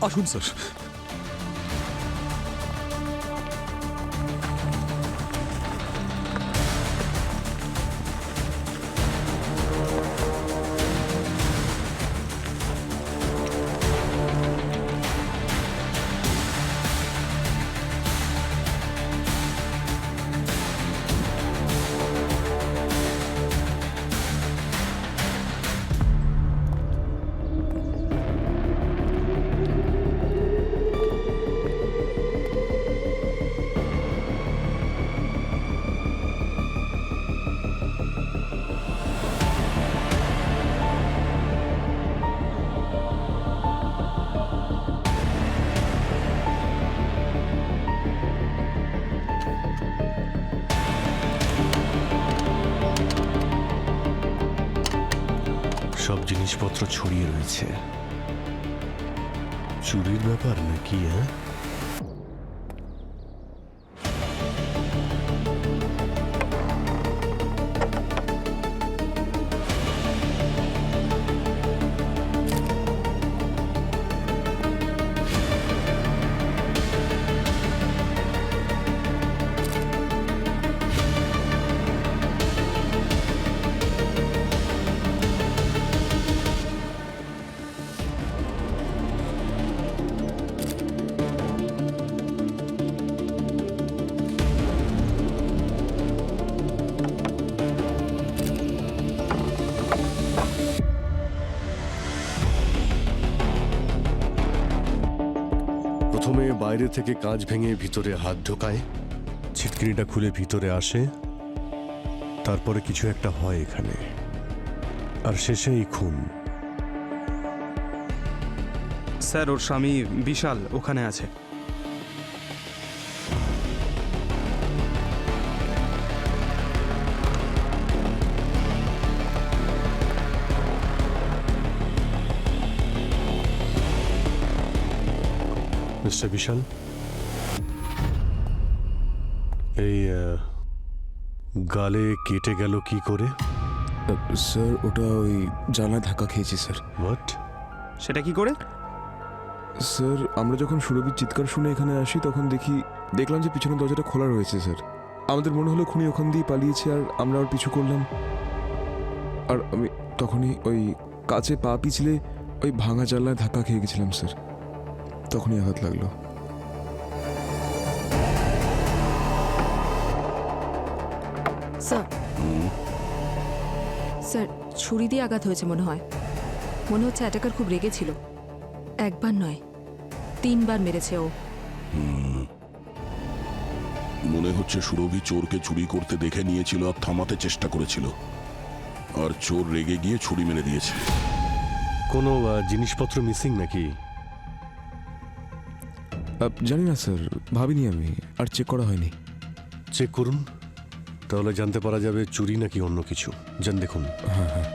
আসুন স্যার। সব জিনিসপত্র ছড়িয়ে রয়েছে। চুরির ব্যাপার নাকি? হ্যাঁ, প্রথমে বাইরে থেকে কাঁচ ভেঙে ভিতরে হাত ঢোকায়, ছিটকিনিটা খুলে ভিতরে আসে, তারপরে কিছু একটা হয় এখানে, আর শেষে এই খুন। স্যার, ওর স্বামী বিশাল ওখানে আছে। মিস্টার বিশাল, এই গালে কেটে গেল কি করে? স্যার ওটা ওই জানলায় ধাক্কা খেয়েছি স্যার। হোয়াট? সেটা কি করে? স্যার আমরা যখন সুরভির চিৎকার শুনে এখানে আসি তখন দেখলাম যে পিছনের দরজাটা খোলা রয়েছে স্যার। আমাদের মনে হলো খুনি ওখান দিয়ে পালিয়েছে, আর আমরা ওর পিছু করলাম। আর আমি তখনই ওই কাছে পা পিছলে ওই ভাঙা জানলায় ধাক্কা খেয়ে গেছিলাম স্যার, তখনই আঘাত লাগলো। স্যার, স্যার ছুরি দিয়ে আঘাত হয়েছে মনে হয়। মনে হচ্ছে অ্যাটাকার খুব রেগেছিল। একবার নয়, 3 বার মেরেছে ও। মনে হচ্ছে সুরভি চোরকে চুরি করতে দেখে নিয়েছিল আর থামাতে চেষ্টা করেছিল, আর চোর রেগে গিয়ে ছুরি মেরে দিয়েছে। কোনো জিনিসপত্র মিসিং নাকি? জানি না স্যার, ভাবিনি আমি, আর চেক করা হয়নি। চেক করুন, তাহলে জানতে পারা যাবে চুরি নাকি অন্য কিছু। যান দেখুন। হ্যাঁ হ্যাঁ।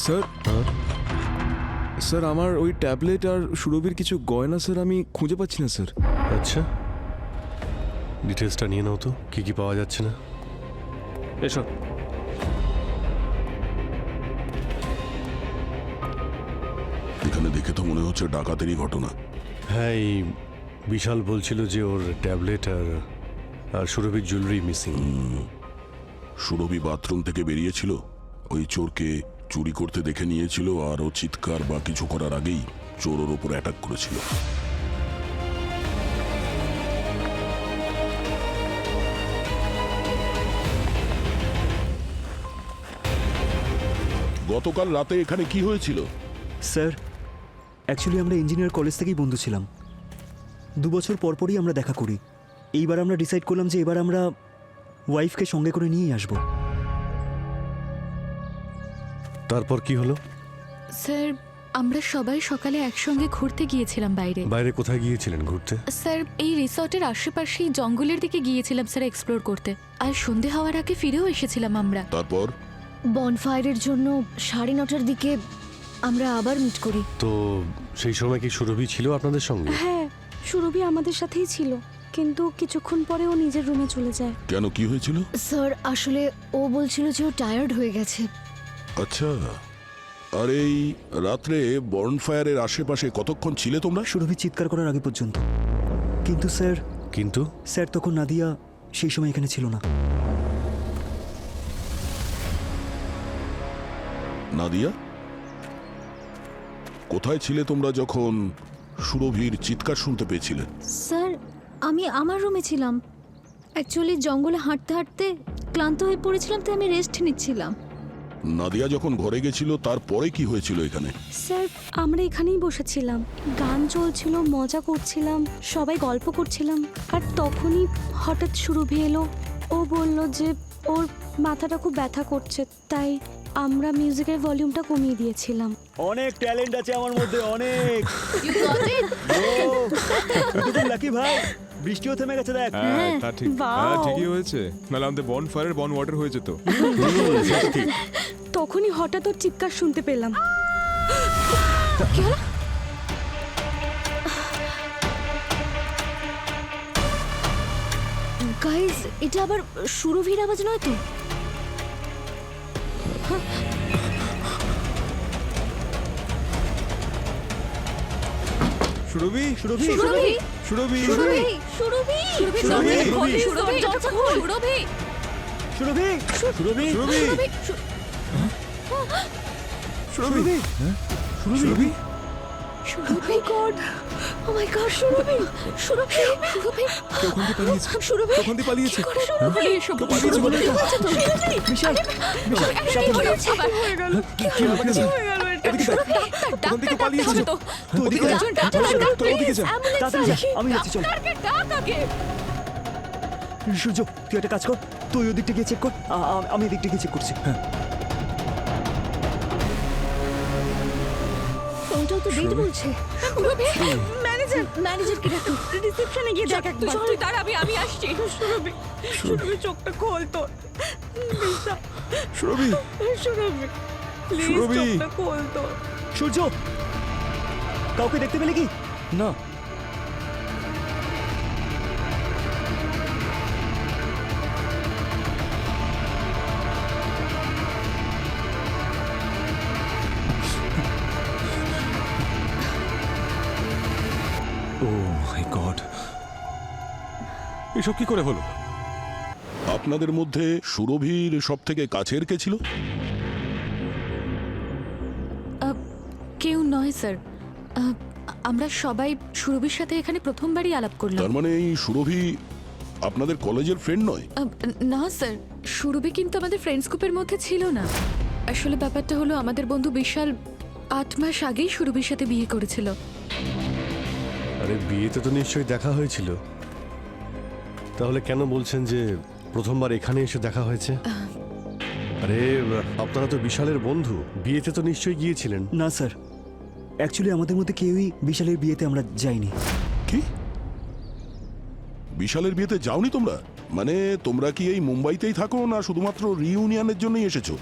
স্যার, স্যার আমার ওই ট্যাবলেট আর সুরভির কিছু গয়না স্যার আমি খুঁজে পাচ্ছি না স্যার। আচ্ছা, ডিটেলসটা নিয়ে নাও তো, কি কি পাওয়া যাচ্ছে না। এসো। এখানে দেখে তো মনে হচ্ছে ডাকাতেরই ঘটনা। হ্যাঁ, এই বিশাল বলছিল যে ওর ট্যাবলেট আর সুরভির জুয়েলারি মিসিং। সুরভি বাথরুম থেকে বেরিয়েছিল, ওই চোরকে চুরি করতে দেখে নিয়েছিল, আর ও চিৎকার বা কিছু করার আগেই চোর ওর উপর অ্যাটাক করেছিল। গতকাল রাতে এখানে কি হয়েছিল? স্যার, অ্যাকচুয়ালি আমরা ইঞ্জিনিয়ার কলেজ থেকেই বন্ধু ছিলাম। 2 বছর পরপরই আমরা দেখা করি। এইবার আমরা ডিসাইড করলাম যে এবার আমরা ওয়াইফকে সঙ্গে করে নিয়েই আসবো। তারপর কি হলো? স্যার, আমরা সবাই সকালে একসঙ্গে ঘুরতে গিয়েছিলাম বাইরে। বাইরে কোথায় গিয়েছিলেন ঘুরতে? স্যার, এই রিসর্টের আশেপাশেই জঙ্গলের দিকে গিয়েছিলাম স্যার এক্সপ্লোর করতে। আর সন্ধে হওয়ার আগে ফিরেও এসেছিলাম আমরা। তারপর বনফায়ারের জন্য 9:30টার দিকে আমরা আবার মিট করি। তো সেই সময় কি সুরভি ছিল আপনাদের সঙ্গে? হ্যাঁ, সুরভি আমাদের সাথেই ছিল, কিন্তু কিছুক্ষণ পরে ও নিজের রুমে চলে যায়। কেন, কি হয়েছিল? স্যার আসলে ও বলছিল যে ও টায়ার্ড হয়ে গেছে। আচ্ছা, আর এই রাত্রে বর্নফায়ারের আশেপাশে কতক্ষণ ছিলে তোমরা? সুরভি চিৎকার করার আগে পর্যন্ত। কিন্তু কিন্তু স্যার তখন নাদিয়া সেই সময় এখানে ছিল না। নাদিয়া, কোথায় ছিলে তোমরা যখন সুরভির চিৎকার শুনতে পেয়েছিলে? স্যার আমি আমার রুমে ছিলাম। অ্যাকচুয়ালি জঙ্গলে হাঁটতে হাঁটতে ক্লান্ত হয়ে পড়েছিলাম, তাই আমি রেস্ট নিচ্ছিলাম। নাদিয়া যখন ঘরে গেছিল তারপরে কি হয়েছিল এখানে? স্যার আমরা এখানেই বসেছিলাম, গান চলছিল, মজা করছিলাম, সবাই গল্প করছিলাম, আর তখনই হঠাৎ সুরভি এলো। ও বলল যে ওর মাথাটা খুব ব্যথা করছে, তাই আমরা মিউজিকের ভলিউমটা কমিয়ে দিয়েছিলাম। অনেক ট্যালেন্ট আছে আমার মধ্যে, অনেক। You got it? লাকি ভাই, বৃষ্টিও থেমে গেছে দেখ। হ্যাঁ তা ঠিক, Wow! হ্যাঁ ঠিকই হয়েছে, নাহলে আমাদের বন ফায়ারের বন ওয়াটার হয়ে যেত। তখনই হঠাৎ ওর চিৎকার শুনতে পেলাম। গাইস, এটা আবার সুরভির আওয়াজ নয় তো? সুরভি, সুরভি, সুরভি সুরভি, সুরভি সুরভি সুরভি, সুরভি দরজা খোল। সুরভি সুরভি, সুরভি, সুরভি, সুরভি, সুরভি, সুরভি গড, ও মাই গড, সুরভি সুরভি সুরভি কে ওখান থেকে পালিয়েছে? সুরভি ওখান থেকে পালিয়েছে? সুরভি কেউ পালিয়েছে বলে তো? বিশাল, হয়ে গেল। কি হয়েছে? এদিকে দেখ, ওখান থেকে পালিয়েছে। তুই ওদিকে যা, তোর ওদিকে যা। তাড়াতাড়ি যা, আমি যাচ্ছি, চল। সূর্য, তুই একটা কাজ কর, তুই ওদিকটা গিয়ে চেক কর, আমি এদিকটা গিয়ে চেক করছি। হ্যাঁ, ওটাও তো ডেট বলছে। সুরভি ম্যানেজারকে ডাকো। রিসেপশনে গিয়ে দেখ একবার। তুই দাঁড়াবি, আমি আসছি। সুরভি, সুরভি চোখটা খোল তো। সুরভি, সুরভি প্লিজ সুরভি। চোখটা খোল তো। সূর্য, কাউকে দেখতে পেলে কি? না। ও মাই গড, এসব কি করে হলো? আপনাদের মধ্যে সুরভির সব থেকে কাছের কে ছিল? কেউ নয় স্যার। আমরা সবাই সুরভির সাথে এখানে প্রথমবারই আলাপ করলাম। তার মানে এই সুরভি আপনাদের কলেজের ফ্রেন্ড নয়? না স্যার, সুরভি কিন্তু আমাদের ফ্রেন্ডস গ্রুপের মধ্যে ছিল না। আসলে ব্যাপারটা হলো, আমাদের বন্ধু বিশাল 8 মাস আগেই সুরভির সাথে বিয়ে করেছিল। আরে বিয়েতে তো নিশ্চয়ই দেখা হয়েছিল, তাহলে কেন বলছেন যে প্রথমবার এখানে এসে দেখা হয়েছে? আরে আপনারা তো বিশালের বন্ধু, বিয়েতে তো নিশ্চয়ই গিয়েছিলেন। না স্যার, অ্যাকচুয়ালি আমাদের মধ্যে কেউই বিশালের বিয়েতে আমরা যাইনি। কি, বিশালের বিয়েতে যাওনি তোমরা? মানে তোমরা কি এই মুম্বাইতেই থাকো, না শুধুমাত্র রিইউনিয়নের জন্যই এসেছো?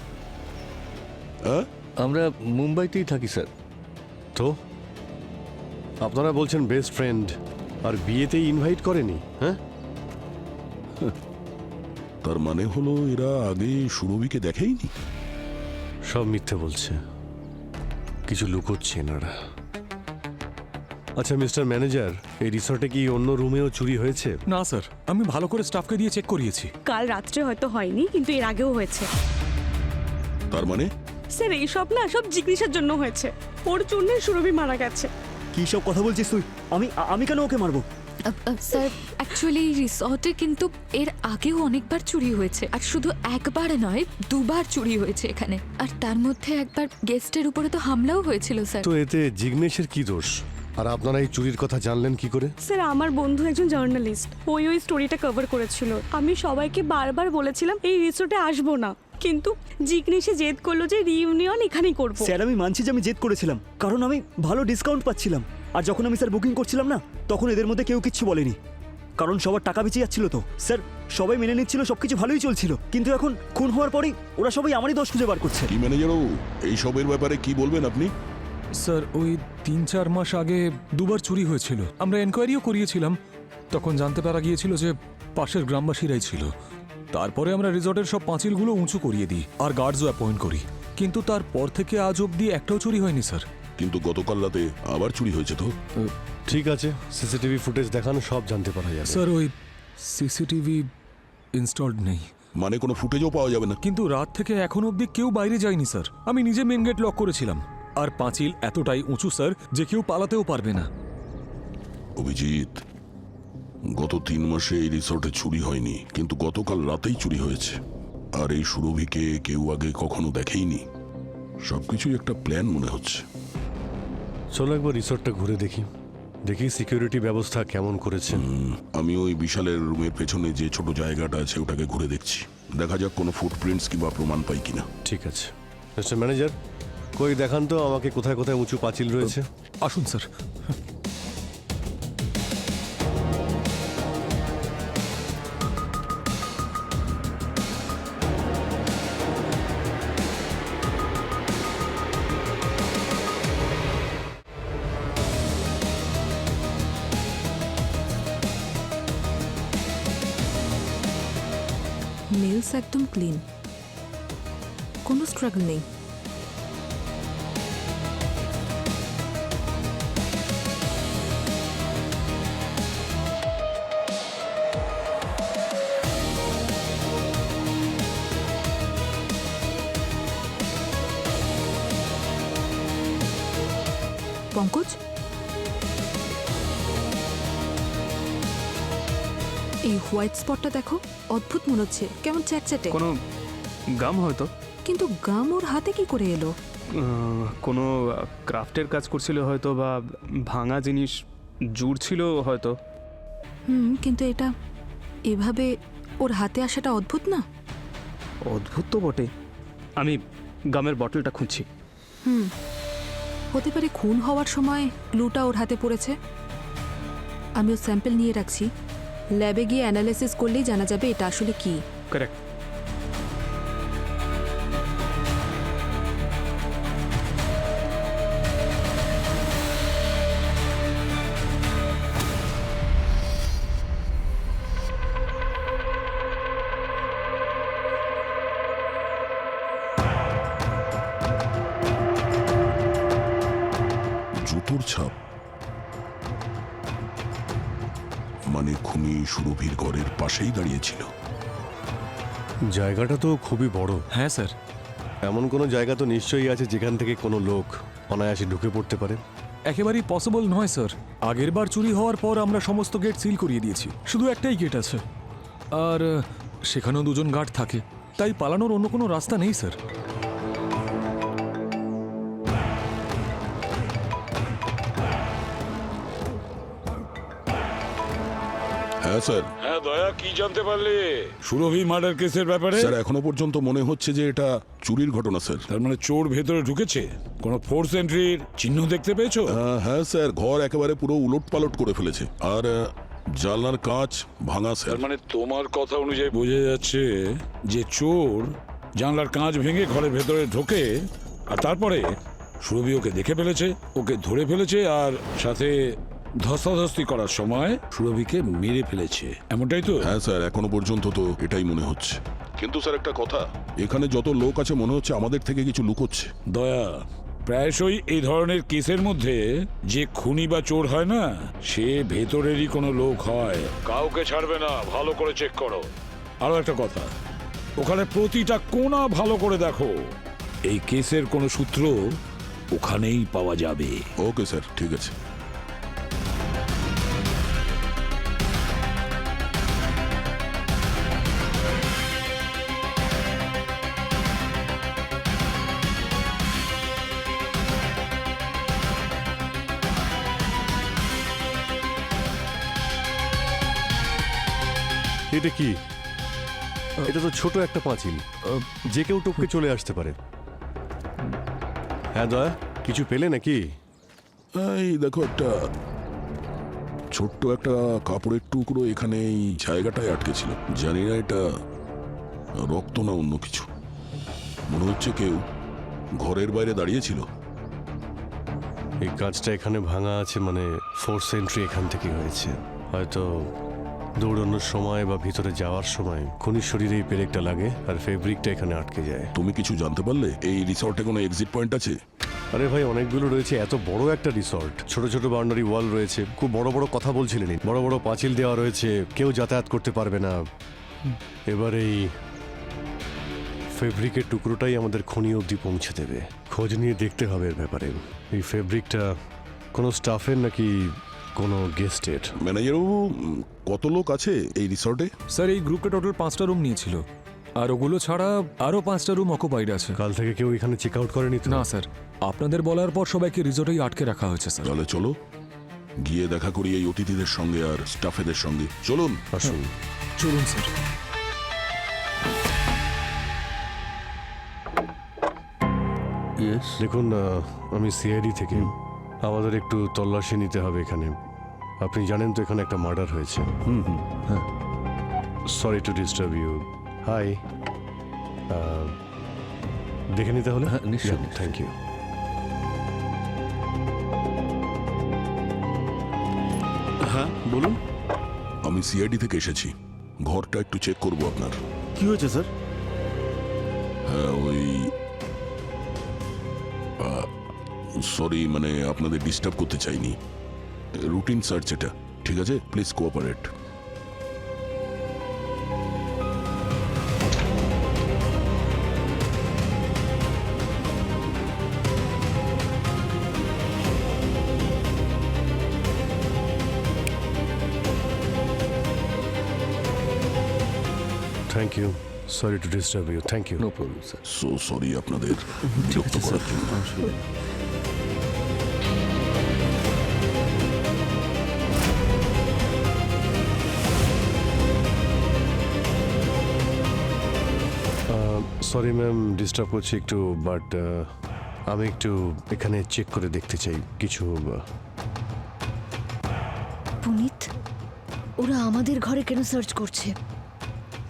হ্যাঁ, আমরা মুম্বাইতেই থাকি স্যার। তো আপনারা বলছেন বেস্ট ফ্রেন্ড, আর বিয়েতেই ইনভাইট করেনি? হ্যাঁ, তার মানে হলো এরা আগে সুরভিকে দেখেইনি। সব মিথ্যে বলছে, কিছু লুকোচ্ছে এনারা। আচ্ছা মিস্টার ম্যানেজার, এই রিসর্টে কি অন্য রুমেও চুরি হয়েছে? না স্যার, আমি ভালো করে স্টাফকে দিয়ে চেক করিয়েছি। কাল রাত্রে হয়তো হয়নি, কিন্তু এর আগেও হয়েছে। তার মানে স্যার এইসব না সব জিজ্ঞাসার জন্য হয়েছে, ওর জন্য সুরভি মারা গেছে। কি সব কথা বলছিস তুই? আমি কেন ওকে মারবো? স্যার অ্যাকচুয়ালি রিসর্টে কিন্তু এর আগেও অনেকবার চুরি হয়েছে, আর শুধু একবার নয়, 2 বার চুরি হয়েছে এখানে। আর তার মধ্যে একবার গেস্টের উপরে তো হামলাও হয়েছিল স্যার। তো এতে জিগ্নেশের কি দোষ? আর আপনারা এই চুরির কথা জানলেন কি করে? স্যার আমার বন্ধু একজন জার্নালিস্ট, ওই স্টোরিটা কভার করেছিল। আমি সবাইকে বারবার বলেছিলাম এই রিসোর্টে আসবো না, কিন্তু জিগ্নেশে জেদ করলো যে রিইউনিয়ন এখানেই করবো। স্যার আমি মানছি যে আমি জেদ করেছিলাম, কারণ আমি ভালো ডিসকাউন্ট পাচ্ছিলাম। আর যখন আমি স্যার বুকিং করছিলাম না, তখন এদের মধ্যে কেউ কিচ্ছু বলেনি, কারণ সবার টাকা বেঁচে যাচ্ছিল। তো স্যার সবাই মেনে নিচ্ছিল, সবকিছু ভালোই চলছিল, কিন্তু এখন খুন হওয়ার পরেই ওরা সবাই আমারই দোষ খুঁজে বার করছে। কি ম্যানেজারও এইসবের ব্যাপারে কি বলবেন আপনি? স্যার ওই 3-4 মাস আগে দুবার চুরি হয়েছিল। আমরা এনকোয়ারিও করিয়েছিলাম, তখন জানতে পারা গিয়েছিল যে পাশের গ্রামবাসীরাই ছিল। তারপরে আমরা রিসর্টের সব পাঁচিলগুলো উঁচু করিয়ে দিই আর গার্ডসও অ্যাপয়েন্ট করি, কিন্তু তারপর থেকে আজ অবধি একটাও চুরি হয়নি স্যার। কিন্তু গতকাল রাতে আবার চুরি হয়েছে তো? ঠিক আছে, সিসিটিভি ফুটেজ দেখানো সব জানতে পারা যাবে। স্যার ওই সিসিটিভি ইনস্টলড নেই। মানে কোনো ফুটেজও পাওয়া যাবে না? কিন্তু রাত থেকে এখন অবধি কেউ বাইরে যায়নি স্যার। আমি নিজে মেন গেট লক করেছিলাম, আর পাঁচিল এতটাই উঁচু স্যার যে কেউ পালাতেও পারবে না। অভিজিৎ, গত 3 মাসে এই রিসর্টে চুরি হয়নি, কিন্তু গতকাল রাতেই চুরি হয়েছে। আর এই সুরভিকে কেউ আগে কখনো দেখেইনি। সবকিছুই একটা প্ল্যান মনে হচ্ছে। চলো একবার রিসর্টটা ঘুরে দেখি, দেখি সিকিউরিটি ব্যবস্থা কেমন করেছে। আমি ওই বিশালের রুমের পেছনে যে ছোট জায়গাটা আছে ওটাকে ঘুরে দেখছি, দেখা যাক কোনো ফুটপ্রিন্টস কিংবা প্রমাণ পাই কিনা। ঠিক আছে মিস্টার ম্যানেজার, কই দেখান তো আমাকে কোথায় কোথায় উঁচু পাঁচিল রয়েছে। আসুন স্যার। নেলস একদম ক্লিন, কোনো স্ট্রাগল নেই। পঙ্কজ, এই হোয়াইট স্পটটা দেখো, অদ্ভুত মনে হচ্ছে, কেমন চ্যাটচ্যাটে। কোনো গাম হয়তো, কিন্তু গাম ওর হাতে কি করে এলো? কোনো ক্রাফটের কাজ করছিল হয়তো, বা ভাঙা জিনিস জুড়ছিল হয়তো। কিন্তু এটা এভাবে ওর হাতে আসাটা অদ্ভুত না? অদ্ভুত তো বটে। আমি গামের বটলটা খুঁজছি। হতে পারে খুন হওয়ার সময় গ্লুটা ওর হাতে পড়েছে। আমি ওর স্যাম্পল নিয়ে রাখছি, ল্যাবে গিয়ে অ্যানালাইসিস করলেই জানা যাবে এটা আসলে কি। কারেক্ট। জুতোর ছাপ, মানে খুনি সুরভির ঘরের পাশেই দাঁড়িয়েছিল। জায়গাটা তো খুবই বড়। হ্যাঁ স্যার। এমন কোনো জায়গা তো নিশ্চয়ই আছে যেখান থেকে কোনো লোক অনায়াসে ঢুকে পড়তে পারে। একেবারেই পসিবল নয় স্যার। আগের বার চুরি হওয়ার পর আমরা সমস্ত গেট সিল করিয়ে দিয়েছি, শুধু একটাই গেট আছে, আর সেখানেও 2জন গার্ড থাকে, তাই পালানোর অন্য কোনো রাস্তা নেই স্যার। হ্যাঁ স্যার। হ্যাঁ দয়া, কি জানতে পারলে সুরভি মার্ডার কেসের ব্যাপারে? স্যার এখনো পর্যন্ত মনে হচ্ছে যে এটা চুরির ঘটনা স্যার। তার মানে চোর ভেতরে ঢুকেছে? কোনো ফোর্স এন্ট্রির চিহ্ন দেখতে পেয়েছো? হ্যাঁ স্যার, ঘর একেবারে পুরো উলট পালট করে ফেলেছে, আর জানলার কাঁচ ভাঙা স্যার। তার মানে তোমার কথা অনুযায়ী বোঝা যাচ্ছে যে চোর জানলার কাঁচ ভেঙে ঘরের ভেতরে ঢোকে, আর তারপরে সুরভি ওকে দেখে ফেলেছে, ওকে ধরে ফেলেছে, আর সাথে ধস্তাধস্তি করার সময় সুরভিকে মেরে ফেলেছে, এমনটাই তো? হ্যাঁ স্যার, এখনো পর্যন্ত তো এটাই মনে হচ্ছে। কিন্তু স্যার একটা কথা, এখানে যত লোক আছে মনে হচ্ছে আমাদের থেকে কিছু লুকোচ্ছে। দয়া, প্রায়শই এই ধরনের কেসের মধ্যে যে খুনি বা চোর হয় না, সে ভেতরেরই কোনো লোক হয়, কাউকে ছাড়বে না, ভালো করে চেক করো। আরো একটা কথা, ওখানে প্রতিটা কোণা ভালো করে দেখো, এই কেসের কোনো সূত্র ওখানেই পাওয়া যাবে। ওকে স্যার, ঠিক আছে। এটা কি? এটা তো ছোট একটা পাঁচিল, যে কেউ টপকে চলে আসতে পারে। হ্যাঁ দয়া, কিছু পেলে নাকি? এই দেখো, একটা ছোট্ট একটা কাপড়ের টুকরো এখানে এই জায়গাটায় আটকে ছিল। জানি না এটা রক্ত না অন্য কিছু। মনে হচ্ছে কেউ ঘরের বাইরে দাঁড়িয়েছিল। এই কাঁচটা এখানে ভাঙা আছে, মানে ফোর্স এন্ট্রি এখান থেকে হয়েছে। হয়তো দৌড়ানোর সময় বা ভিতরে যাওয়ার সময় খনির শরীরে এই পেরেকটা লাগে আর ফেব্রিকটা এখানে আটকে যায়। তুমি কিছু জানতে পারলে এই রিসর্টে কোনো এক্সিট পয়েন্ট আছে? আরে ভাই, অনেকগুলো রয়েছে, এত বড় একটা রিসর্ট, ছোট ছোট বাউন্ডারি ওয়াল রয়েছে, খুব বড় বড় কথা বলছিলেন, বড় বড় পাঁচিল দেওয়া রয়েছে, কেউ যাতায়াত করতে পারবে না। এবার এই ফেব্রিকের টুকরোটাই আমাদের খনি অবধি পৌঁছে দেবে। খোঁজ নিয়ে দেখতে হবে এর ব্যাপারে। এই ফেব্রিকটা কোনো স্টাফের নাকি কোনো গেস্টের? ম্যানেজারবাবু, কত লোক আছে এই রিসর্টে? স্যার এই গ্রুপটা টোটাল 5টা রুম নিয়েছিল, আর ওগুলো ছাড়া আরও 5টা রুম অকুপাইড আছে। কাল থেকে কেউ এখানে চেক আউট করেনি তো? না স্যার, আপনাদের বলার পর সবাইকে রিসোর্টেই আটকে রাখা হয়েছে স্যার। তাহলে চলো গিয়ে দেখা করি এই অতিথিদের সঙ্গে আর স্টাফেদের সঙ্গে। চলুন। আসুন। চলুন স্যার। দেখুন, আমি সিআইডি থেকে, আমাদের একটু তল্লাশি নিতে হবে এখানে। আপনি জানেন তো এখানে একটা মার্ডার হয়েছে। Sorry to disturb you. Hi, দেখে নিতে হলে? হ্যাঁ, নিশ্চয়ই। Thank you. হ্যাঁ বলুন। আমি সিআইডি থেকে এসেছি, ঘরটা একটু চেক করব আপনার। কি হয়েছে স্যার? হ্যাঁ, ওই সরি, মানে আপনাদের ডিস্টার্ব করতে চাইনি। রুটিন সার্চ এটা, ঠিক আছে? Please cooperate. Thank you. Sorry to disturb you. Thank you. No problem sir. So sorry আপনাদের বিরক্ত করার জন্য। সরি ম্যাম, ডিস্টার্ব করছি একটু, বাট আমি একটু এখানে চেক করে দেখতে চাই কিছু। পুনিত, ওরা আমাদের ঘরে কেন সার্চ করছে?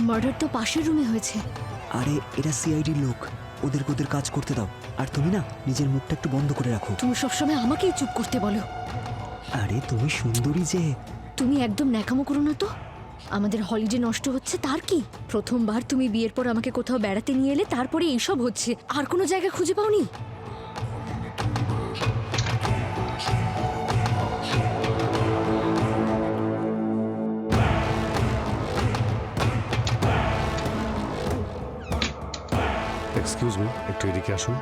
মার্ডার তো পাশের রুমে হয়েছে। আরে এরা সিআইডির লোক, ওদেরকে ওদের কাজ করতে দাও। আর তুমি না নিজের মুখটা একটু বন্ধ করে রাখো। তুমি সবসময় আমাকেই চুপ করতে বলো। আরে তুমি সুন্দরী যে। তুমি একদম ন্যাকামো করো না তো। আমাদের হলিডে নষ্ট হচ্ছে তার কি? প্রথমবার তুমি বিয়ের পর আমাকে কোথাও বেড়াতে নিয়ে এলে, তারপরে এইসব হচ্ছে। আর কোনো জায়গা খুঁজে পাওনি? এক্সকিউজ মি, একটু এদিকে আসুন।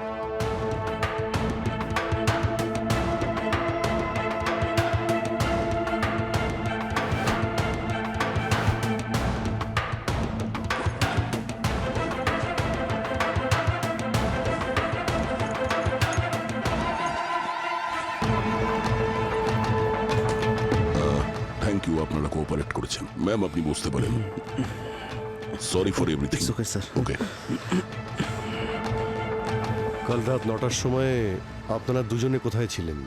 থ্যাংক ইউ, আপনারা কোঅপারেট করেছেন। ম্যাম, আপনি বুঝতে পারেন। Sorry for everything. Okay sir. Okay. কাল রাত 9টার সময় আপনারা দুজনে কোথায় ছিলেন?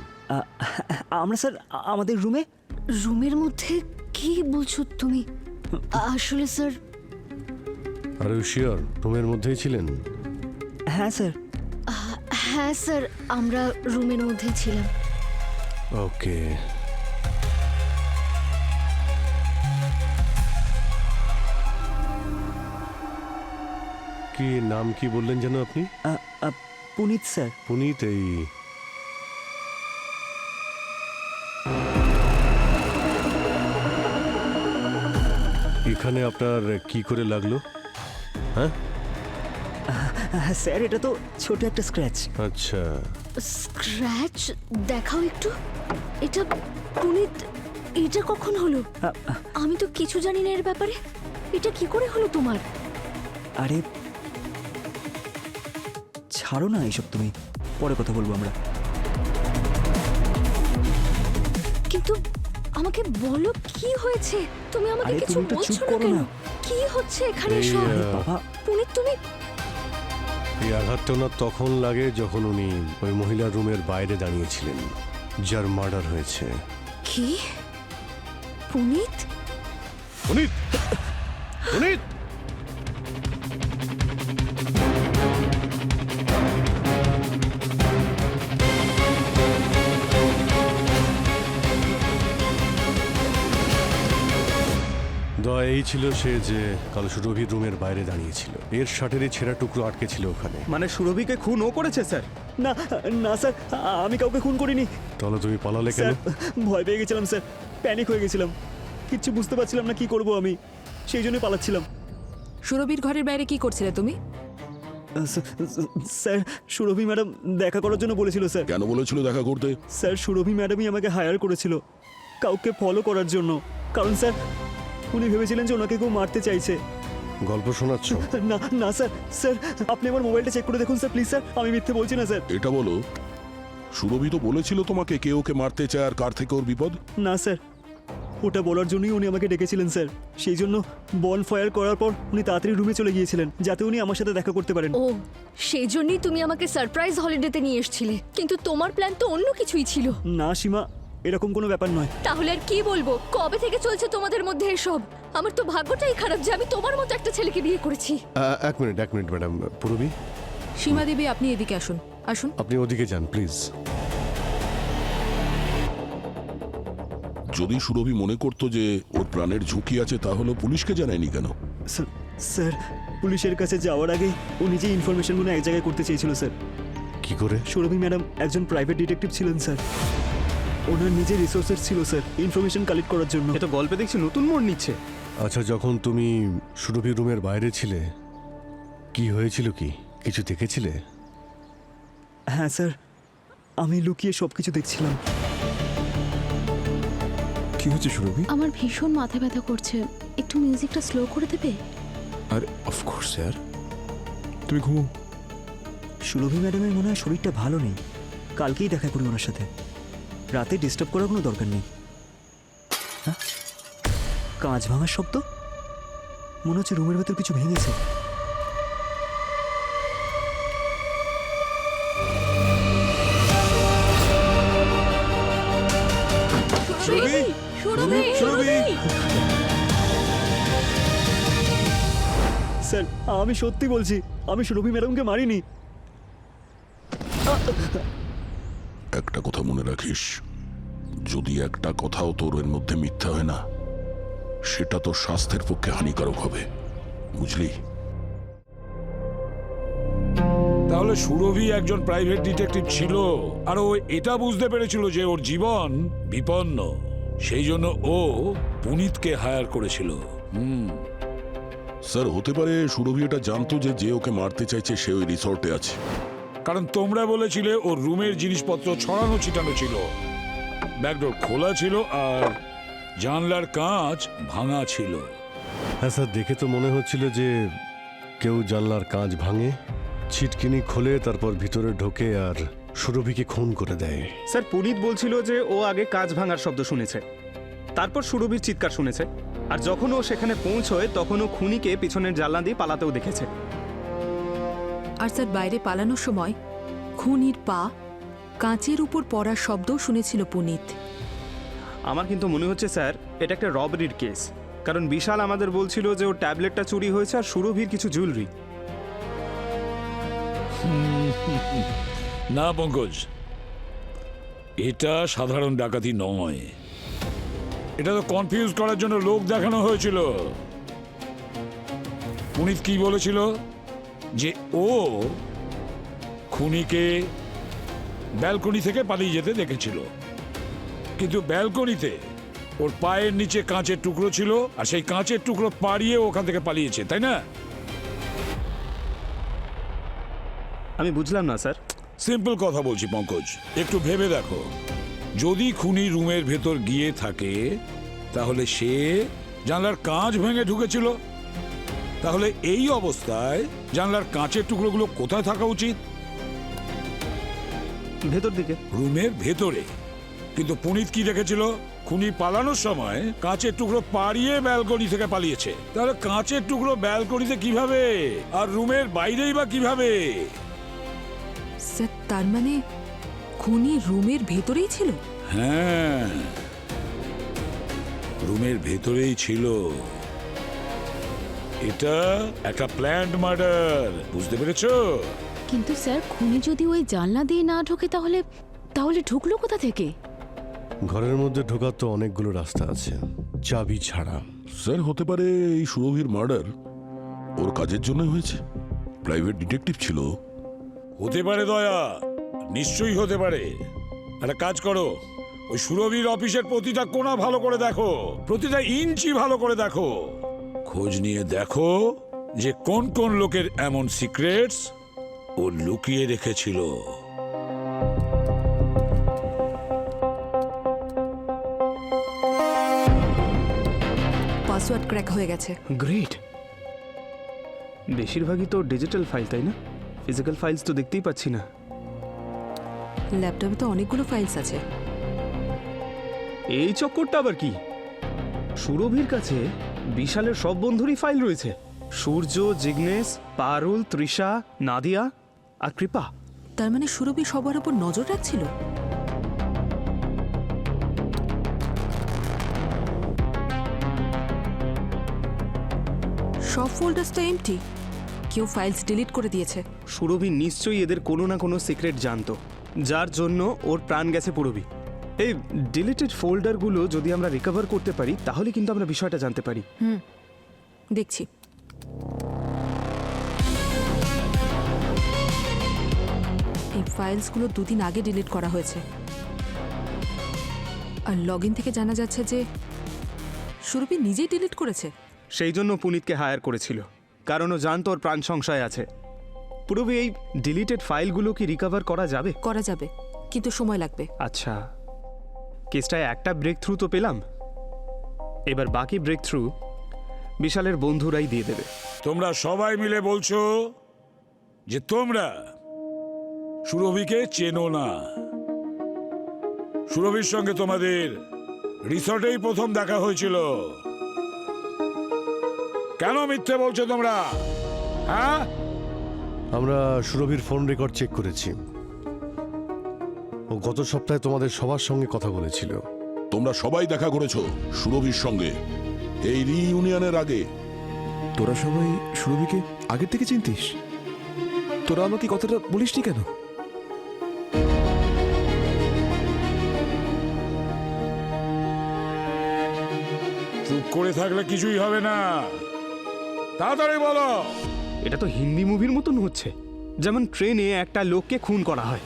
আমরা স্যার আমাদের রুমে। রুমের মধ্যে? কি বলছো তুমি? আসলে স্যার, আর ইউ শিওর রুমের মধ্যেই ছিলেন? হ্যাঁ স্যার। হ্যাঁ স্যার, আমরা রুমের মধ্যেই ছিলাম। ওকে। কি নাম কি বললেন যেন আপনি? পুনিত স্যার। পুনিত। এই এখানে আপনার কি করে লাগলো? হ্যাঁ স্যার, এটা তো ছোট একটা স্ক্র্যাচ। আচ্ছা। স্ক্র্যাচ? দেখাও একটু। এটা পুনিত, এটা কখন হলো? আমি তো কিছু জানি না এর ব্যাপারে। এটা কি করে হলো তোমার? আরে ছাড়ো না এইসব, তুমি পরে কথা বলবো আমরা। কিন্তু আমাকে বলো কি হয়েছে? তুমি আমাকে আরে কিছু তুমি তো বলছো চুপ না করো কেন? না। কি হচ্ছে এখানে এই, সব? বাবা, পুনিত, তুমি এই আঘাতটা ওনার তখন লাগে যখন উনি ওই মহিলার রুমের বাইরে দাঁড়িয়েছিলেন, যার মার্ডার হয়েছে। কি? পুনিত? পুনিত! পুনিত! এই ছিল সে যে কাল সুরভির রুমের বাইরে দাঁড়িয়েছিল, এর শার্টেরই ছেঁড়া টুকরো আটকে ছিল ওখানে। মানে সুরভিকে খুন ও করেছে স্যার? না না স্যার, আমি কাউকে খুন করিনি তাহলে তুমি পালালে কেন? স্যার, ভয় পেয়ে গেছিলাম স্যার, প্যানিক হয়ে গেছিলাম, কিচ্ছু বুঝতে পারছিলাম না কি করব আমি, সেই জন্যই পালাচ্ছিলাম। সুরভির ঘরের বাইরে কি করছিলে তুমি? স্যার, সুরভি ম্যাডাম দেখা করার জন্য বলেছিল স্যার। কেন বলেছিল দেখা করতে? স্যার, সুরভি ম্যাডামই আমাকে হায়ার করেছিল কাউকে ফলো করার জন্য, কারণ স্যার উনি ভেবেছিলেন যে ওনাকে কেউ মারতে চাইছে। গল্প শোনাচ্ছ? না না স্যার, স্যার আপনি আমার মোবাইলটা চেক করে দেখুন স্যার, প্লিজ স্যার, আমি মিথ্যে বলছি না স্যার। এটা বলো, সুরভি তো বলেছিল তোমাকে কে ওকে মারতে চায় আর কার থেকে ওর বিপদ? না স্যার, ওটা বলার জন্যই উনি আমাকে ডেকেছিলেন স্যার, সেই জন্য বন ফায়ার করার পর উনি তাড়াতাড়ি রুমে চলে গিয়েছিলেন যাতে উনি আমার সাথে দেখা করতে পারেন। ও, সেই জন্যই তুমি আমাকে সারপ্রাইজ হলিডেতে নিয়ে এসেছিলে, কিন্তু তোমার প্ল্যান তো অন্য কিছুই ছিল। না সীমা, এরকম কোনো ব্যাপার নয়। তাহলে আর কি বলবো, কবে থেকে চলছে তোমাদের মধ্যে এসব? আমার তো ভাগ্যটাই খারাপ যে আমি তোমার মতো একটা ছেলেকে বিয়ে করেছি। এক মিনিট ম্যাডাম। পূরবী, সীমা দেবী, আপনি এদিকে আসুন, আসুন। আপনি ওদিকে যান প্লিজ। যদি সুরভি মনে করতো যে ওর প্রাণের ঝুঁকি আছে তাহলে পুলিশকে জানায়নি কেন? স্যার, পুলিশের কাছে যাওয়ার আগে ও নিজেই ইনফরমেশনগুলো এক জায়গায় করতে চেয়েছিল স্যার। কি করে? সুরভি ম্যাডাম একজন প্রাইভেট ডিটেকটিভ ছিলেন স্যার, ওনার নিজের রিসোর্সেস ছিল স্যার ইনফরমেশন কালেক্ট করার জন্য। এ তো গল্পে দেখছি নতুন মোড় নিচ্ছে। আচ্ছা, যখন তুমি সুরভির রুমের বাইরে ছিলে কি হয়েছিল, কি কিছু দেখেছিলে? হ্যাঁ স্যার, আমি লুকিয়ে সব কিছু দেখছিলাম। কি হচ্ছে সুরভি? আমার ভীষণ মাথা ব্যথা করছে, একটু মিউজিকটা স্লো করে দেবে? আরে অফকোর্স স্যার, তুমি ঘুমো। সুরভি ম্যাডামের মনে হয় শরীরটা ভালো নেই, কালকেই দেখা করি ওনার সাথে, রাতে ডিস্টার্ব করার কোনো দরকার নেই। হ্যাঁ, কাঁচ ভাঙার শব্দ, মনে হচ্ছে রুমের ভেতর কিছু ভেঙেছে। স্যার, আমি সত্যি বলছি, আমি সুরভি ম্যাডামকে মারিনি। একটা কথা মনে রাখিস, যদি একটা কথাও তোর এর মধ্যে মিথ্যা হয় না, সেটা তোর স্বাস্থ্যের পক্ষে হানিকারক হবে, বুঝলি? তাহলে সুরভি একজন প্রাইভেট ডিটেকটিভ ছিল আর ও এটা বুঝতে পেরেছিল যে ওর জীবন বিপন্ন, সেই জন্য ও পুনিতকে হায়ার করেছিল। স্যার, হতে পারে সুরভি এটা জানতো যে যে ওকে মারতে চাইছে সে ওই রিসর্টে আছে। কারণ তোমরা বলেছিলে ওর রুমের জিনিসপত্র ছড়ানো ছিটানো ছিল, ব্যাকডোর খোলা ছিল আর জানলার কাঁচ ভাঙা ছিল। হ্যাঁ স্যার, দেখে তো মনে হচ্ছিল যে কেউ জানলার কাঁচ ভাঙে, ছিটকিনি খোলে, তারপর ভিতরে ঢোকে আর সুরভিকে খুন করে দেয়। স্যার, পুনিত বলছিল যে ও আগে কাঁচ ভাঙার শব্দ শুনেছে, তারপর সুরভির চিৎকার শুনেছে, আর যখন ও সেখানে পৌঁছয় তখন ও খুনিকে পিছনের জানলা দিয়ে পালাতেও দেখেছে। আর স্যার, বাইরে পালানোর সময় খুনির পা কাঁচের উপর পড়ার শব্দও শুনেছিল পুনিত। আমার কিন্তু মনে হচ্ছে স্যার এটা একটা রবারির কেস, কারণ বিশাল আমাদের বলছিল যে ওর ট্যাবলেটটা চুরি হয়েছে আর সুরভির কিছু জুয়েলারি। না পঙ্কজ, এটা সাধারণ ডাকাতি নয়, এটা তো কনফিউজ করার জন্য লোক দেখানো হয়েছিল। পুনিত কি বলেছিল যে ও খুনিকে ব্যালকনি থেকে পালিয়ে যেতে দেখেছিল, কিন্তু ব্যালকনিতে ওর পায়ের নিচে কাঁচের টুকরো ছিল আর সেই কাঁচের টুকরো পাড়িয়ে ওখান থেকে পালিয়েছে, তাই না? আমি বুঝলাম না স্যার। সিম্পল কথা বলছি পঙ্কজ, একটু ভেবে দেখো, যদি খুনি রুমের ভেতর গিয়ে থাকে তাহলে সে জানলার কাঁচ ভেঙে ঢুকেছিল, তাহলে এই অবস্থায় জানলার কাঁচের টুকরোগুলো কোথায় থাকা উচিত? ভেতর দিকে, রুমের ভেতরে। কিন্তু পুনিত কি দেখেছিল? খুনি পালানোর সময় কাঁচের টুকরো পাড়িয়ে ব্যালকনি থেকে পালিয়েছে, তাহলে কাঁচের টুকরো ব্যালকনিতে কিভাবে আর রুমের বাইরেই বা কিভাবে? স্যার, তার মানে খুনি রুমের ভেতরেই ছিল? হ্যাঁ, রুমের ভেতরেই ছিল। এটা একটা প্ল্যান্ড মার্ডার, বুঝতে পেরেছো? কিন্তু স্যার, খুনি যদি ওই জানলা দিয়ে না ঢোকে তাহলে তাহলে ঢুকলো কোথা থেকে? ঘরের মধ্যে ঢোকার তো অনেকগুলো রাস্তা আছে, চাবি ছাড়া। স্যার হতে পারে এই সুরভির মার্ডার ওর কাজের জন্য হয়েছে। প্রাইভেট ডিটেকটিভ ছিল। হতে পারে দয়া, নিশ্চয়ই হতে পারে। একটা কাজ করো, ওই সুরভির অফিসের প্রতিটা কোণা ভালো করে দেখো, প্রতিটা ইঞ্চি ভালো করে দেখো, খোঁজ নিয়ে দেখো যে কোন কোন লোকের এমন সিক্রেটস ও লুকিয়ে রেখেছিল। পাসওয়ার্ড ক্র্যাক হয়ে গেছে। গ্রেট। বেশিরভাগই তো ডিজিটাল ফাইল, তাই না? ফিজিক্যাল ফাইলস তো দেখতেই পাচ্ছি না। ল্যাপটপে তো অনেকগুলো ফাইলস আছে। এই চক্করটা আবার কি? সুরভির কাছে বিশালের সব বন্ধুরই ফাইল রয়েছে। সূর্য, জিগ্নেশ, পারুল, তৃষা, নাদিয়া আর কৃপা। তার মানে সুরভি সবার উপর নজর রাখছিল। সব ফোল্ডার্সটা এমটি, কেউ ফাইলস ডিলিট করে দিয়েছে। সুরভি নিশ্চয়ই এদের কোনো না কোনো সিক্রেট জানতো, যার জন্য ওর প্রাণ গেছে পুরবি। এই ডিলিটেড ফোল্ডারগুলো যদি আমরা রিকভার করতে পারি তাহলে কিন্তু আমরা বিষয়টা জানতে পারি। দেখছি। এই ফাইলসগুলো দুদিন আগে ডিলিট করা হয়েছে, আর লগইন থেকে জানা যাচ্ছে যে সুরভি নিজেই ডিলিট করেছে। সেই জন্য পুনিতকে হায়ার করেছিল, কারণ ও জানতো ওর প্রাণ সংশয় আছে। পুরবি, এই ডিলিটেড ফাইলগুলো কি রিকভার করা যাবে? করা যাবে, কিন্তু সময় লাগবে। আচ্ছা, কেসটায় একটা ব্রেক থ্রু তো পেলাম, এবার বাকি ব্রেক থ্রু বিশালের বন্ধুরাই দিয়ে দেবে। তোমরা সবাই মিলে বলছো যে তোমরা সুরভিকে চেনো না। সুরভির সঙ্গে তোমাদের রিসর্টেই প্রথম দেখা হয়েছিল। কেন মিথ্যে বলছো তোমরা? হ্যাঁ, আমরা সুরভির ফোন রেকর্ড চেক করেছি। ও গত সপ্তাহে তোমাদের সবার সঙ্গে কথা বলেছিল। তোমরা সবাই দেখা করেছো সুরভির সঙ্গে এই রিইউনিয়নের আগে। তোরা সবাই সুরভিকে আগের থেকে চিনতিস? তোরা আমাকে কথাটা বলিসনি কেন? চুপ করে থাকলে কিছুই হবে না, তাড়াতাড়ি বলো। এটা তো হিন্দি মুভির মতন হচ্ছে, যেমন ট্রেনে একটা লোককে খুন করা হয়,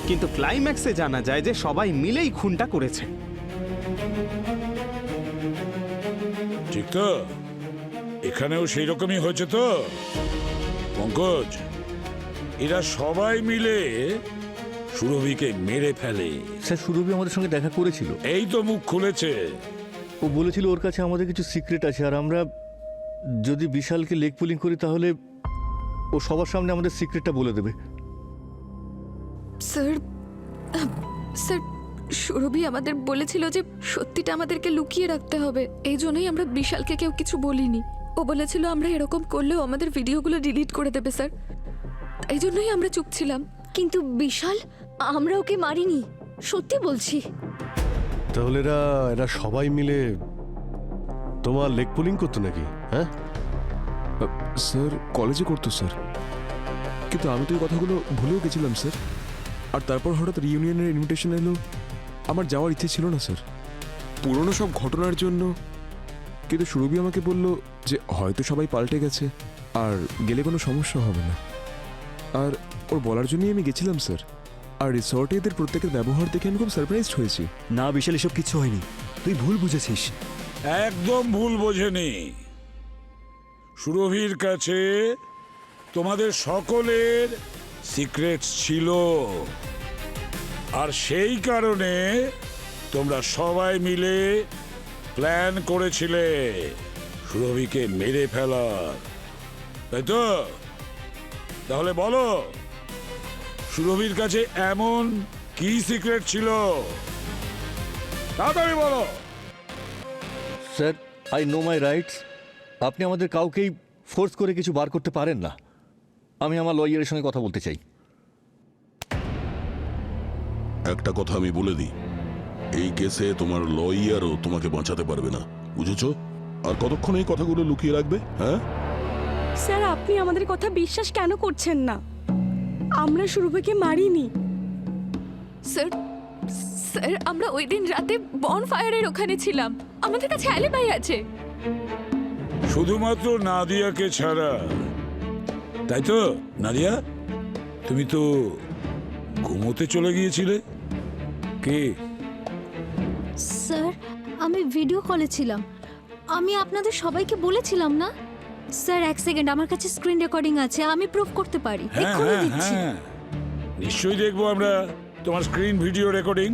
কিন্তু ক্লাইম্যাক্সে জানা যায় যে সবাই মিলেই খুনটা করেছে। ঠিক তো? এখানেও সেই রকমই হয়েছে তো পঙ্কজ? এরা সবাই মিলে সুরভিকে মেরে ফেলে। স্যার সুরভি আমাদের সঙ্গে দেখা করেছিল। এই তো মুখ খুলেছে। ও বলেছিল ওর কাছে আমাদের কিছু সিক্রেট আছে, আর আমরা যদি বিশালকে লেগ পুলিং করি তাহলে ও সবার সামনে আমাদের সিক্রেটটা বলে দেবে। স্যার, স্যার সুরভি আমাদের বলেছিল যে সত্যিটা আমাদেরকে লুকিয়ে রাখতে হবে। এই জন্যই আমরা বিশালকে কেউ কিছু বলিনি। ও বলেছিল আমরা এরকম করলেও আমাদের ভিডিওগুলো ডিলিট করে দেবে স্যার, এই জন্যই আমরা চুপ ছিলাম। কিন্তু বিশাল, আমরা ওকে মারিনি, সত্যি বলছি। তাহলে এরা সবাই মিলে তোমার লেগ পুলিং করতো নাকি? হ্যাঁ স্যার, কলেজে করতো স্যার, কিন্তু আমি তো এই কথাগুলো ভুলেও গেছিলাম স্যার। আর তারপর হঠাৎ রিইউনিয়নের ইনভিটেশন এলো, আমার যাওয়ার ইচ্ছে ছিল না স্যার, পুরনো সব ঘটনার জন্য। কিন্তু সুরভি আমাকে বলল যে হয়তো সবাই পাল্টে গেছে আর গেলে কোনো সমস্যা হবে না, আর ওর বলার জন্যই আমি গেছিলাম স্যার। আর রিসর্টে এদের প্রত্যেকের ব্যবহার দেখে আমি খুব সারপ্রাইজড হয়েছি। না বিশাল, এসব কিছু হয়নি, তুই ভুল বুঝেছিস। একদম ভুল বোঝেনি। সুরভির কাছে তোমাদের সকলের সিক্রেটস ছিল, আর সেই কারণে তোমরা সবাই মিলে প্ল্যান করেছিলে সুরভিকে মেরে ফেলার, তাই তো? তাহলে বলো, সুরভির কাছে এমন কি সিক্রেট ছিল? তাড়াতাড়ি বলো। Sir, I know my rights. আপনি আমাদের কাউকেই ফোর্স করে কিছু বার করতে পারেন না। আমি আমার লয়ারের সঙ্গে কথা বলতে চাই। একটা কথা আমি বলে দিই, এই কেসে তোমার লয়ারও তোমাকে বাঁচাতে পারবে না, বুঝেছো? আর কতক্ষণ এই কথাগুলো লুকিয়ে রাখবে? হ্যাঁ স্যার, আপনি আমাদের কথা বিশ্বাস কেন করছেন না? আমরা সুরভিকে মারিনি। স্যার, স্যার আমরা ওই দিন রাতে বনফায়ারের ওখানে ছিলাম, আমাদের কাছে অ্যালিবাই আছে। শুধুমাত্র নাদিয়াকে ছাড়া, তাই তো? নাদিয়া, তুমি তো ঘুমোতে চলে গিয়েছিলে। কে? স্যার আমি ভিডিও কলে ছিলাম। আমি আপনাদের সবাইকে বলেছিলাম না স্যার। এক সেকেন্ড, আমার কাছে স্ক্রিন রেকর্ডিং আছে, আমি প্রুফ করতে পারি, হ্যাঁ এক্ষুনি হ্যাঁ দিচ্ছি। হ্যাঁ, নিশ্চয়ই দেখবো আমরা তোমার স্ক্রিন ভিডিও রেকর্ডিং,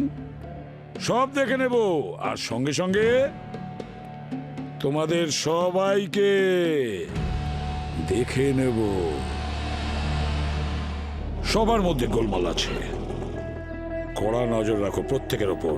সব দেখে নেব। আর সঙ্গে সঙ্গে তোমাদের সবাইকে দেখে নেব। সবার মধ্যে গোলমাল আছে, কড়া নজর রাখো প্রত্যেকের ওপর।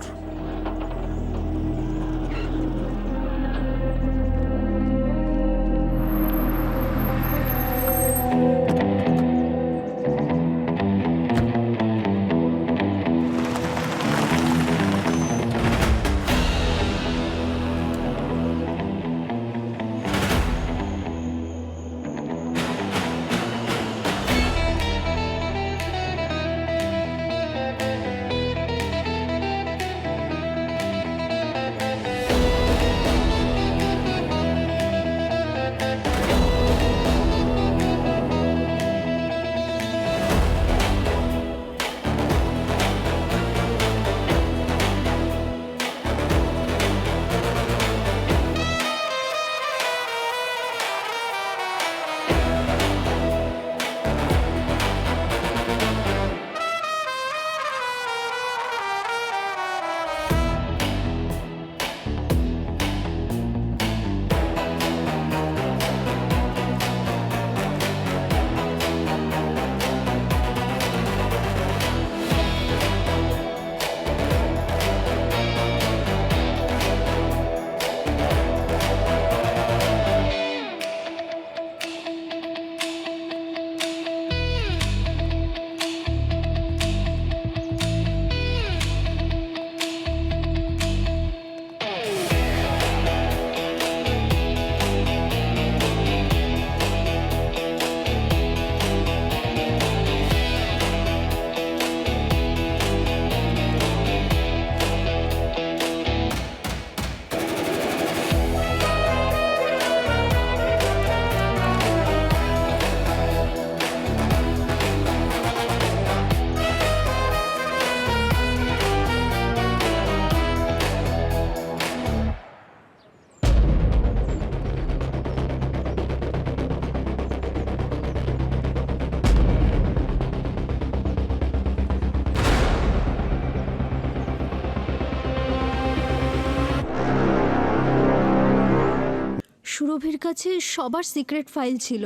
সুরভির কাছে সবার সিক্রেট ফাইল ছিল।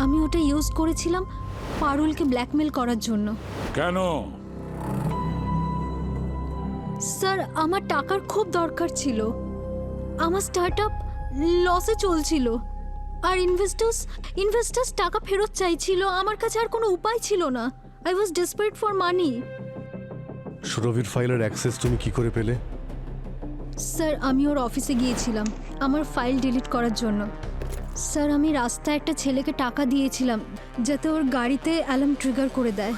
আমি ওটা ইউজ করেছিলাম পারুলকে ব্ল্যাকমেল করার জন্য। কেন? স্যার আমার টাকার খুব দরকার ছিল। আমার স্টার্টআপ লসে চলছিল আর ইনভেস্টার্স টাকা ফেরত চাইছিল। আমার কাছে আর কোনো উপায় ছিল না। I was desperate for money. সুরভির ফাইলের অ্যাক্সেস তুমি কি করে পেলে? স্যার আমি ওর অফিসে গিয়েছিলাম আমার ফাইল ডিলিট করার জন্য। স্যার আমি রাস্তায় একটা ছেলেকে টাকা দিয়েছিলাম যাতে ওর গাড়িতে অ্যালার্ম ট্রিগার করে দেয়।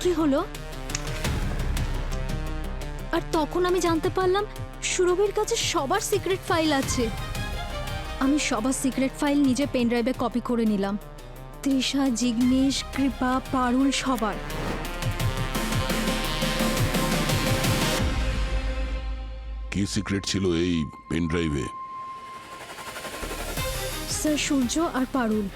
কি হলো? আর তখন আমি জানতে পারলাম সুরভির কাছে সবার সিক্রেট ফাইল আছে। আমি সবার সিক্রেট ফাইল নিজে পেন ড্রাইভে কপি করে নিলাম। তৃষা, জিগ্নেশ, কৃপা, পারুল সবার। কি সিক্রেট ছিল এই পেন ড্রাইভে? স্যার সূর্য আর পারুল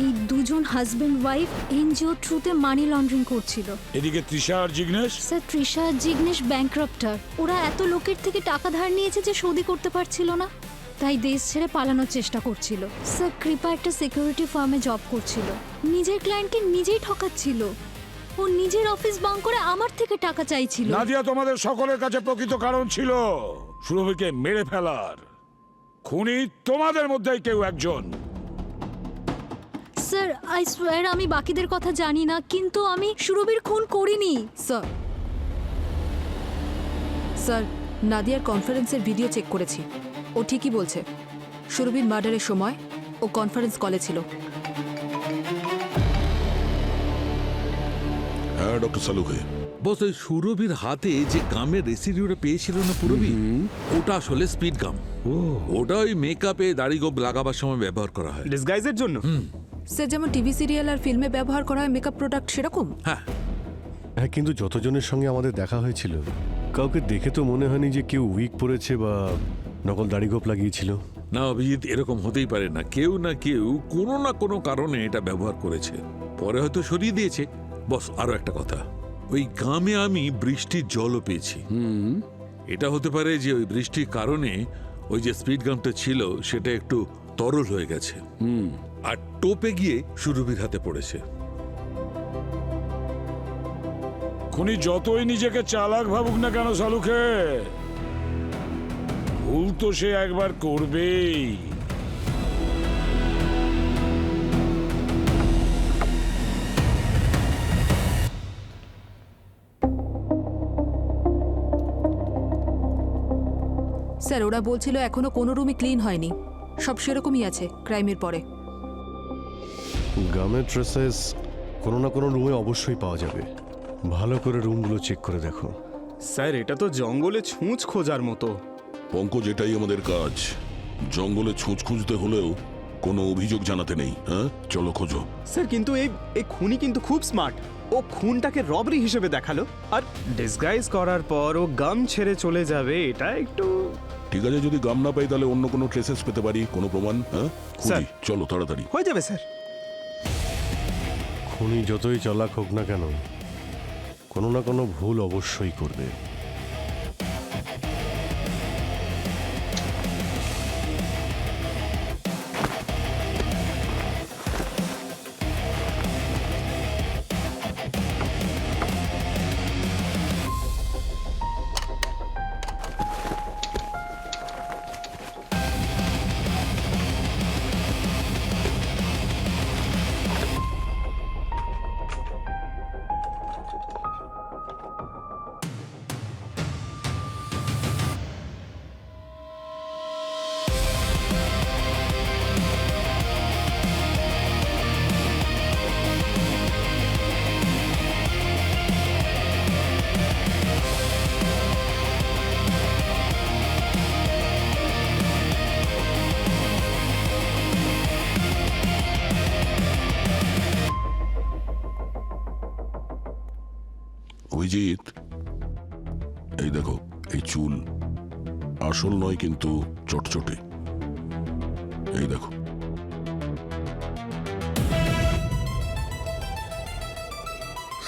এই দুজন হাজব্যান্ড ওয়াইফ এনজিও থ্রুতে মানি লন্ডারিং করছিল। এদিকে তৃষা আর জিগ্নেশ? স্যার তৃষা আর জিগ্নেশ ব্যাংক্রাপ্টার। ওরা এত লোকের থেকে টাকা ধার নিয়েছে যে শোধই করতে পারছিল না, তাই দেশ ছেড়ে পালানোর চেষ্টা করছিল। স্যার কৃপা একটা সিকিউরিটি ফার্মে জব করছিল, নিজের ক্লায়েন্টকে নিজেই ঠকাচ্ছিল। ও নিজের অফিস বাং করে আমার থেকে টাকা চাইছিল। নাদিয়া তোমাদের সকলের কাছে প্রকৃত কারণ ছিল সুরভিকে মেরে ফেলার। খুনি তোমাদের মধ্যেই কেউ একজন। স্যার আই সোয়ার আমি বাকিদের কথা জানি না, কিন্তু আমি সুরভির খুন করিনি। স্যার নাদিয়ার কনফারেন্সের ভিডিও চেক করেছি, ও ঠিকই বলছে। সুরভির মার্ডারের সময় ও কনফারেন্স কলে ছিল। হ্যাঁ ডক্টর সালুকে, বস ওই সুরভির হাতে যে গামের রেসিডিউটা পেয়েছিল না পুরবি, ওটা আসলে স্পিড গাম। ওটা ওই মেকআপে দাড়ি গোপ লাগাবার সময় ব্যবহার করা হয়। ডিসগাইজের জন্য। স্যার যেমন টিভি সিরিয়াল আর ফিল্মে ব্যবহার করা হয় মেকআপ প্রোডাক্ট সেরকম? হ্যাঁ, হ্যাঁ, কিন্তু যতজনের সঙ্গে আমাদের দেখা হয়েছিল কাউকে দেখে তো মনে হয়নি যে কেউ উইক পরেছে বা নকল দাড়িগোপ লাগিয়েছিল। না অভিজিৎ, এরকম হতেই পারে না। কেউ না কেউ কোনো না কোনো কারণে এটা ব্যবহার করেছে, পরে হয়তো সরিয়ে দিয়েছে। বস আরো একটা কথা, ওই গামে আমি বৃষ্টির জলও পেয়েছি। এটা হতে পারে যে ওই বৃষ্টির কারণে ওই যে স্পিড গামটা ছিল সেটা একটু তরল হয়ে গেছে, আর টোপে গিয়ে সুরভির হাতে পড়েছে। খুনি যতই নিজেকে চালাক ভাবুক না কেন শালুকে, ভুল তো সে একবার করবেই। স্যার ওরা বলছিল এখনো কোনো রুমই ক্লিন হয়নি, সব সেরকমই আছে ক্রাইমের পরে। গামের ট্রেসেস কোনো না কোনো রুমে অবশ্যই পাওয়া যাবে। ভালো করে রুমগুলো চেক করে দেখো। স্যার এটা তো জঙ্গলে ছুঁচ খোঁজার মতো। পঙ্কজ, এটাই আমাদের কাজ। জঙ্গলে ছুঁচ খুঁজতে হলেও কোনো অভিযোগ জানাতে নেই। হ্যাঁ, চলো খোঁজো। স্যার কিন্তু এই খুনি কিন্তু খুব স্মার্ট। ও খুনটাকে রবারি হিসেবে দেখালো, আর ডিসগাইজ করার পর ও গাম ছেড়ে চলে যাবে, এটা একটু। ঠিক আছে, যদি গাম না পাই তাহলে অন্য কোনো ট্রেসেস পেতে পারি, কোনো প্রমাণ। হ্যাঁ, স্যার। খুঁজি, চলো তাড়াতাড়ি। হয়ে যাবে স্যার। খুনি যতই চালাক হোক না কেন, কোনো না কোনো ভুল অবশ্যই করবে। অভিজিৎ, এই দেখো, এই চুল আসল নয় কিন্তু চটচটে। এই দেখো।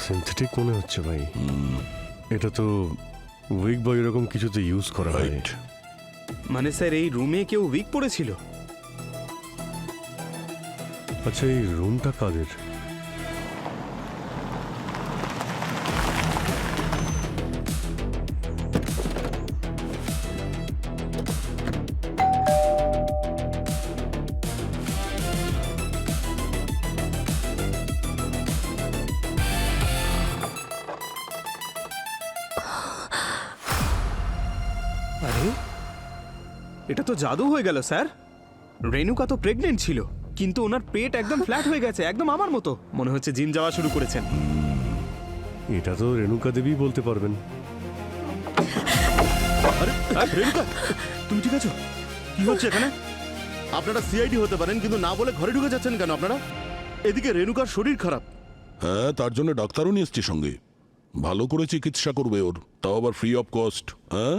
সিনথেটিক মনে হচ্ছে ভাই। এটা তো উইক বা এরকম কিছুতে ইউজ করা হয়। রাইট। মানে স্যার এই রুমে কেউ উইক পড়েছিল? আচ্ছা, এই রুমটা কাদের? আরে এটা তো জাদু হয়ে গেল স্যার। রেণুকা তো প্রেগনেন্ট ছিল, কিন্তু ওনার পেট একদম ফ্ল্যাট হয়ে গেছে, একদম আমার মতো। মনে হচ্ছে জিম যাওয়া শুরু করেছেন। এটা তো রেণুকা দেবী বলতে পারবেন। আরে রেণুকা, তুমি ঠিক আছো? কি হচ্ছে এখানে? আপনারা সিআইডি হতে পারেন, কিন্তু না বলে ঘরে ঢুকে যাচ্ছেন কেন আপনারা? এদিকে রেণুকার শরীর খারাপ। হ্যাঁ, তার জন্য ডাক্তারও নিয়ে এসছি সঙ্গে। ভালো করে চিকিৎসা করবে ওর, তাও আবার ফ্রি অফ কস্ট। হ্যাঁ,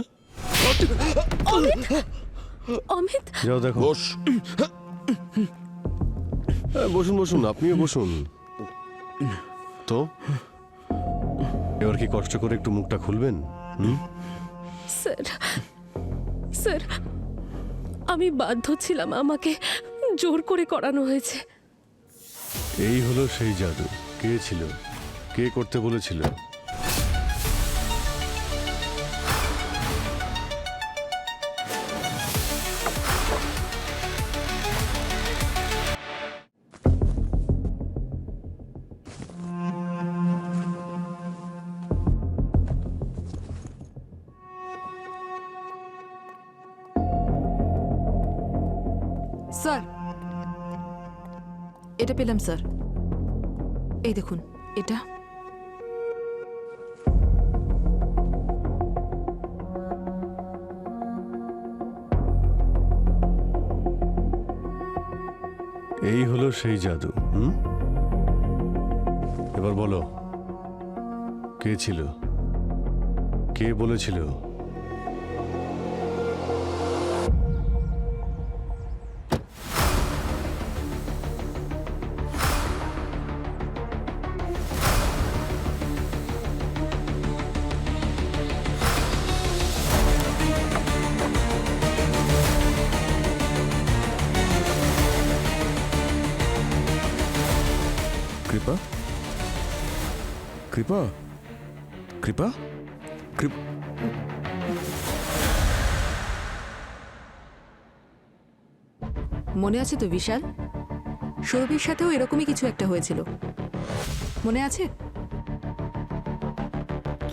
অমিত, যাও দেখো। বস। বসুন বসুন, আপনিও বসুন। তো এবার কি কষ্ট করে একটু মুখটা খুলবেন? স্যার স্যার আমি বাধ্য ছিলাম, আমাকে জোর করে করানো হয়েছে। এই হলো সেই জাদু। কে ছিল? কে করতে বলেছিল? স্যার এটা পেলাম স্যার, এই দেখুন এটা। এই হলো সেই জাদু। হুম, এবার বলো, কে ছিল, কে বলেছিল? কৃপা, কৃপা, কৃপা, কৃপা। মনে আছে তো বিশাল, সৌরভীর সাথেও এরকমই কিছু একটা হয়েছিল, মনে আছে?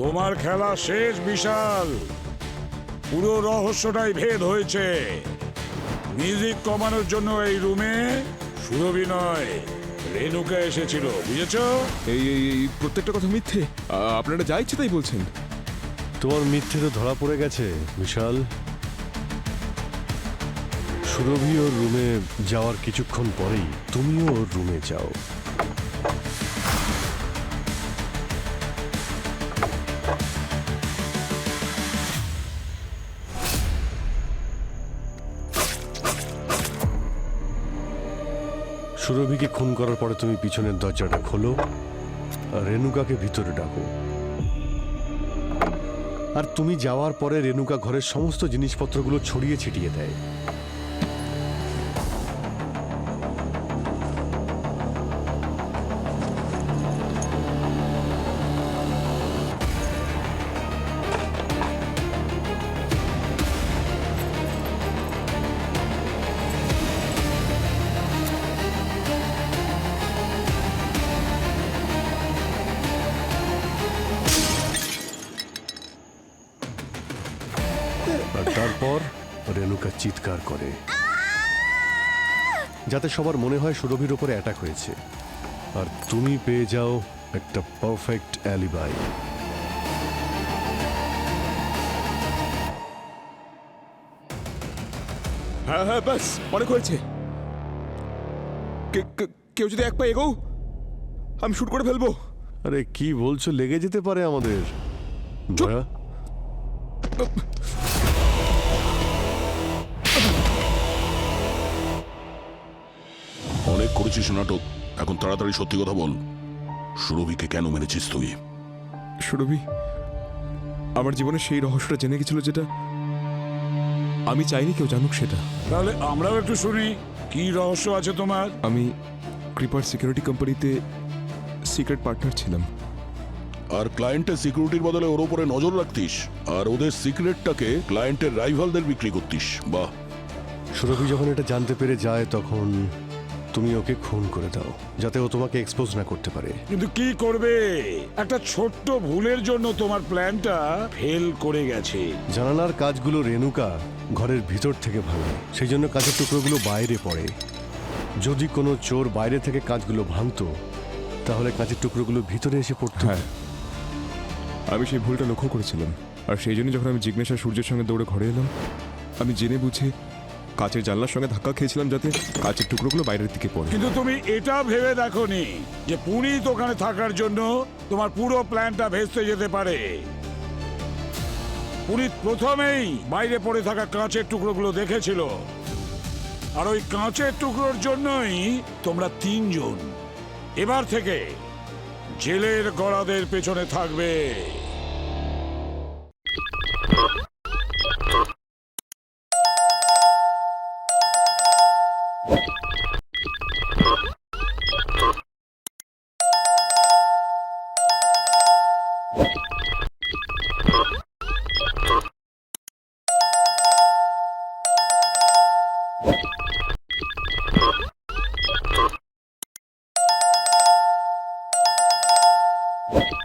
তোমার খেলা শেষ বিশাল, পুরো রহস্যটাই ভেদ হয়েছে। মিউজিক কমানোর জন্য এই রুমে সুরভি নয়, রেণুকা এসেছিল, বুঝেছো? এই প্রত্যেকটা কথা মিথ্যে। আপনারা যা ইচ্ছে তাই বলছেন। তোমার মিথ্যে তো ধরা পড়ে গেছে বিশাল। সুরভি ওর রুমে যাওয়ার কিছুক্ষণ পরেই তুমিও ওর রুমে যাও। সুরভিকে খুন করার পরে তুমি পিছনের দরজাটা খোলো আর রেণুকাকে ভিতরে ডাকো। আর তুমি যাওয়ার পরে রেণুকা ঘরের সমস্ত জিনিসপত্রগুলো ছড়িয়ে ছিটিয়ে দেয়। আর তারপর রেণুকা চিৎকার করে, যাতে সবার মনে হয় সুরভির উপরে অ্যাটাক হয়েছে, আর তুমি পেয়ে যাও একটা পারফেক্ট অ্যালিবাই। হ্যাঁ হ্যাঁ, ব্যাস অনেক হয়েছে। কেউ যদি এক পা এগোও, আমি শুট করে ফেলবো। আরে কি বলছো, লেগে যেতে পারে আমাদের। দয়া, অনেক করেছিস নাটক, এখন তাড়াতাড়ি সত্যি কথা বল। সুরভিকে কেন মেরেছিস তুই? সুরভি আমার জীবনে সেই রহস্যটা জেনে গেছিল যেটা আমি চাইনি কেউ জানুক সেটা। তাহলে আমরাও একটু শুনি, কি রহস্য আছে তোমার? আমি কৃপার সিকিউরিটি কোম্পানিতে সিক্রেট পার্টনার ছিলাম। আর ক্লায়েন্টের সিকিউরিটির বদলে ওর উপরে নজর রাখতিস, আর ওদের সিক্রেটটাকে ক্লায়েন্টের রাইভালদের বিক্রি করতিস। বাহ। সুরভি যখন এটা জানতে পেরে যায় তখন তুমি ওকে খুন করে দাও, যাতে ও তোমাকে এক্সপোজ না করতে পারে। কিন্তু কি করবে, একটা ছোট্ট ভুলের জন্য তোমার প্ল্যানটা ফেল করে গেছে। জানালার কাজগুলো রেণুকা ঘরের ভিতর থেকে ভাঙে, সেই জন্য কাঁচের টুকরোগুলো বাইরে পড়ে। যদি কোনো চোর বাইরে থেকে কাঁচগুলো ভাঙতো, তাহলে কাঁচের টুকরোগুলো ভিতরে এসে পড়তো। হ্যাঁ, আমি সেই ভুলটা লক্ষ্য করেছিলাম, আর সেই জন্য যখন আমি জিজ্ঞাসা সূর্যের সঙ্গে দৌড়ে ঘরে এলাম, আমি জেনে বুঝে কাচের জানলার সঙ্গে ধাক্কা খেয়েছিলাম যাতে কাচের টুকরোগুলো বাইরের দিকে পড়ে। কিন্তু তুমি এটা ভেবে দেখোনি যে পুনিত ওখানে থাকার জন্য তোমার পুরো প্ল্যানটা ভেস্তে যেতে পারে। পুনিত প্রথমেই বাইরে পড়ে থাকা কাঁচের টুকরোগুলো দেখেছিল, আর ওই কাঁচের টুকরোর জন্যই তোমরা তিনজন এবার থেকে জেলের গড়াদের পেছনে থাকবে। you